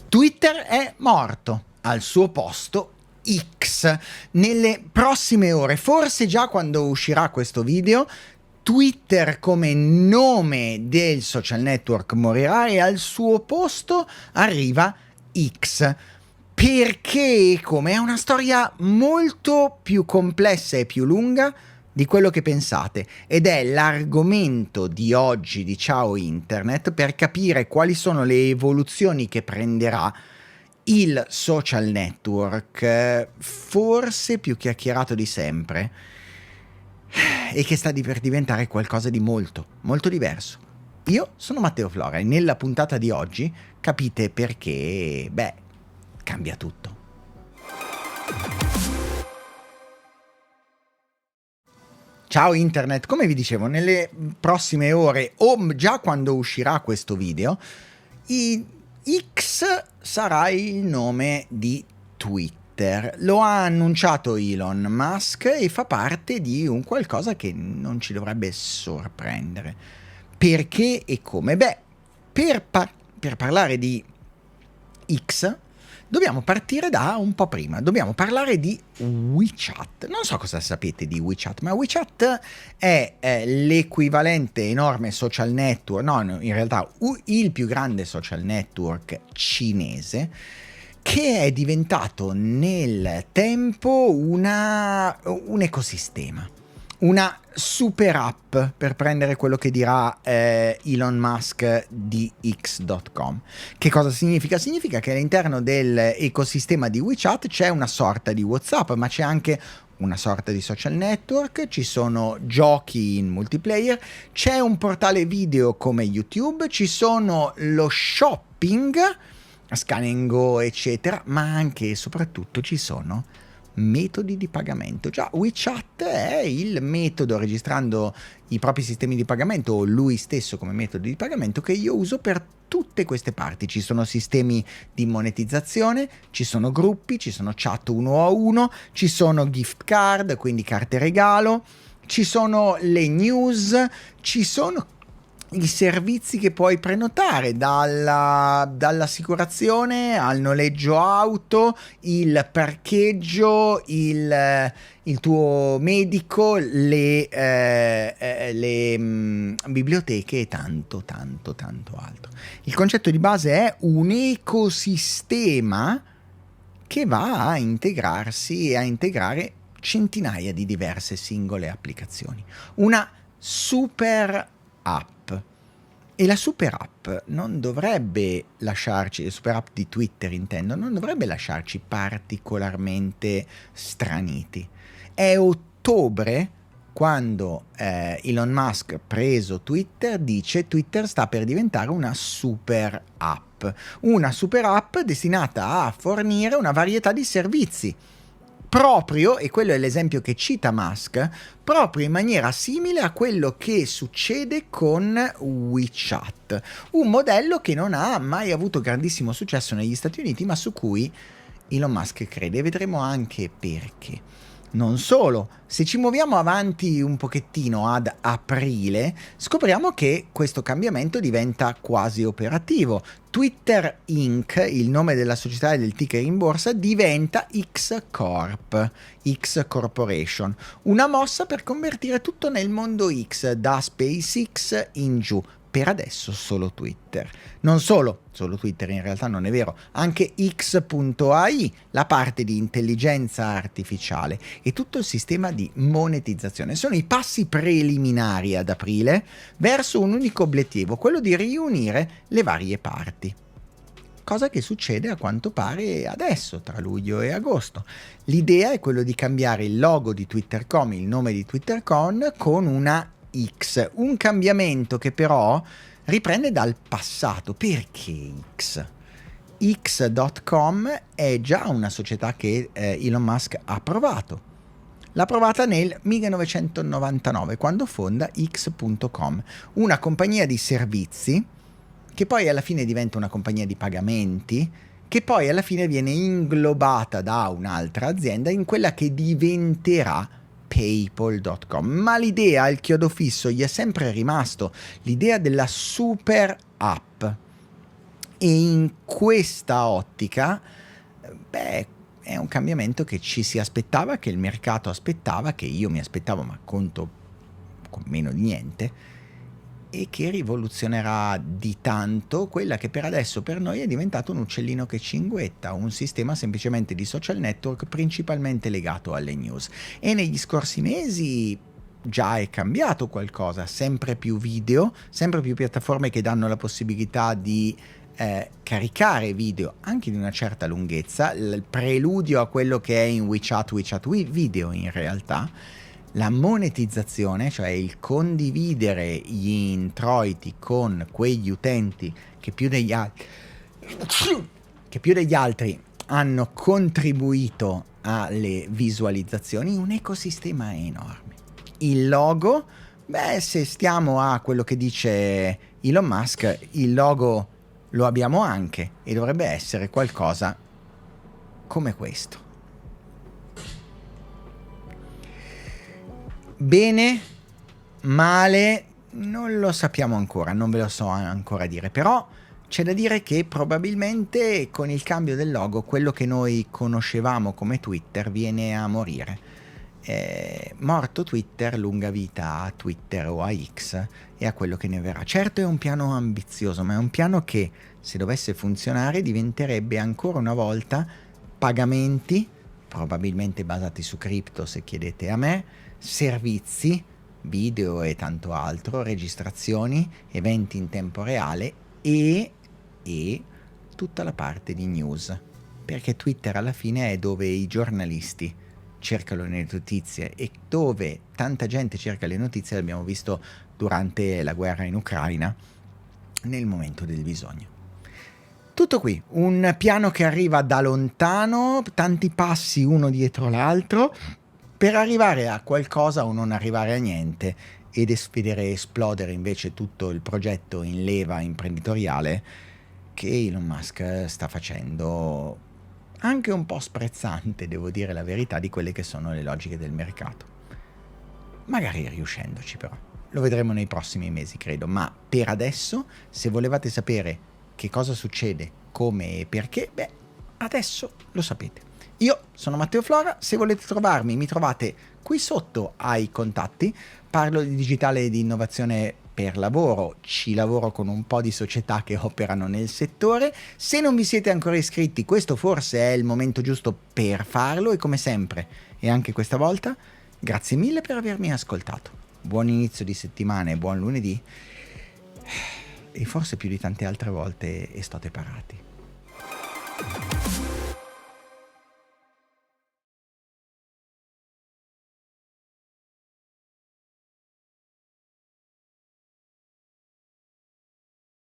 Twitter è morto, al suo posto X. Nelle prossime ore, forse già quando uscirà questo video, Twitter come nome del social network morirà e al suo posto arriva X. Perché come? È una storia molto più complessa e più lunga di quello che pensate ed è l'argomento di oggi di Ciao Internet per capire quali sono le evoluzioni che prenderà il social network, forse più chiacchierato di sempre e che sta per diventare qualcosa di molto, molto diverso. Io sono Matteo Flora e nella puntata di oggi capite perché, cambia tutto. Ciao Internet, come vi dicevo, nelle prossime ore o già quando uscirà questo video, X sarà il nome di Twitter. Lo ha annunciato Elon Musk e fa parte di un qualcosa che non ci dovrebbe sorprendere. Perché e come? Per parlare di X dobbiamo partire da un po' prima, dobbiamo parlare di WeChat. Non so cosa sapete di WeChat, ma WeChat è l'equivalente enorme social network, no, in realtà il più grande social network cinese, che è diventato nel tempo un ecosistema. Una super app, per prendere quello che dirà Elon Musk di X.com. Che cosa significa? Significa che all'interno dell'ecosistema di WeChat c'è una sorta di WhatsApp, ma c'è anche una sorta di social network, ci sono giochi in multiplayer, c'è un portale video come YouTube, ci sono lo shopping, Scan & Go, eccetera, ma anche e soprattutto ci sono metodi di pagamento. Già, WeChat è il metodo, registrando i propri sistemi di pagamento o lui stesso come metodo di pagamento, che io uso per tutte queste parti. Ci sono sistemi di monetizzazione, ci sono gruppi, ci sono chat 1-1, ci sono gift card, quindi carte regalo, ci sono le news, ci sono i servizi che puoi prenotare, dall'assicurazione al noleggio auto, il parcheggio, il tuo medico, le biblioteche e tanto altro. Il concetto di base è un ecosistema che va a integrarsi e a integrare centinaia di diverse singole applicazioni. Una super app. E la super app non dovrebbe lasciarci, le super app di Twitter intendo, non dovrebbe lasciarci particolarmente straniti. È ottobre quando Elon Musk, preso Twitter, dice Twitter sta per diventare una super app destinata a fornire una varietà di servizi. Proprio, e quello è l'esempio che cita Musk, proprio in maniera simile a quello che succede con WeChat, un modello che non ha mai avuto grandissimo successo negli Stati Uniti, ma su cui Elon Musk crede, e vedremo anche perché. Non solo, se ci muoviamo avanti un pochettino ad aprile, scopriamo che questo cambiamento diventa quasi operativo. Twitter Inc., il nome della società e del ticker in borsa, diventa X Corp, X Corporation, una mossa per convertire tutto nel mondo X, da SpaceX in giù. Per adesso solo Twitter. Non solo Twitter, in realtà non è vero, anche X.ai, la parte di intelligenza artificiale e tutto il sistema di monetizzazione. Sono i passi preliminari ad aprile verso un unico obiettivo, quello di riunire le varie parti. Cosa che succede a quanto pare adesso, tra luglio e agosto. L'idea è quello di cambiare il logo di Twitter.com, il nome di Twitter.com, con una X, un cambiamento che però riprende dal passato. Perché X? X.com è già una società che Elon Musk ha provato. L'ha provata nel 1999, quando fonda X.com, una compagnia di servizi che poi alla fine diventa una compagnia di pagamenti, che poi alla fine viene inglobata da un'altra azienda in quella che diventerà PayPal.com. Ma l'idea, il chiodo fisso, gli è sempre rimasto, l'idea della super app. E in questa ottica, beh, è un cambiamento che ci si aspettava, che il mercato aspettava, che io mi aspettavo, ma conto con meno di niente, e che rivoluzionerà di tanto quella che per adesso per noi è diventato un uccellino che cinguetta, un sistema semplicemente di social network principalmente legato alle news. E negli scorsi mesi già è cambiato qualcosa, sempre più video, sempre più piattaforme che danno la possibilità di caricare video anche di una certa lunghezza, il preludio a quello che è in WeChat Video in realtà, la monetizzazione, cioè il condividere gli introiti con quegli utenti che più degli altri hanno contribuito alle visualizzazioni, un ecosistema enorme. Il logo, beh, se stiamo a quello che dice Elon Musk, il logo lo abbiamo anche e dovrebbe essere qualcosa come questo. Bene, male, non lo sappiamo ancora, non ve lo so ancora dire, però c'è da dire che probabilmente con il cambio del logo quello che noi conoscevamo come Twitter viene a morire. Morto Twitter, lunga vita a Twitter o a X e a quello che ne verrà. Certo è un piano ambizioso, ma è un piano che, se dovesse funzionare, diventerebbe ancora una volta pagamenti, probabilmente basati su cripto se chiedete a me, servizi, video e tanto altro, registrazioni, eventi in tempo reale e tutta la parte di news, perché Twitter alla fine è dove i giornalisti cercano le notizie e dove tanta gente cerca le notizie, l'abbiamo visto durante la guerra in Ucraina, nel momento del bisogno. Tutto qui, un piano che arriva da lontano, tanti passi uno dietro l'altro, per arrivare a qualcosa o non arrivare a niente ed vedere esplodere invece tutto il progetto in leva imprenditoriale che Elon Musk sta facendo, anche un po' sprezzante, devo dire la verità, di quelle che sono le logiche del mercato. Magari riuscendoci però. Lo vedremo nei prossimi mesi, credo, ma per adesso, se volevate sapere che cosa succede, come e perché, beh, adesso lo sapete. Io sono Matteo Flora, se volete trovarmi mi trovate qui sotto ai contatti, parlo di digitale e di innovazione per lavoro, ci lavoro con un po' di società che operano nel settore. Se non vi siete ancora iscritti, questo forse è il momento giusto per farlo e come sempre, e anche questa volta, grazie mille per avermi ascoltato. Buon inizio di settimana e buon lunedì, e forse più di tante altre volte, e state parati.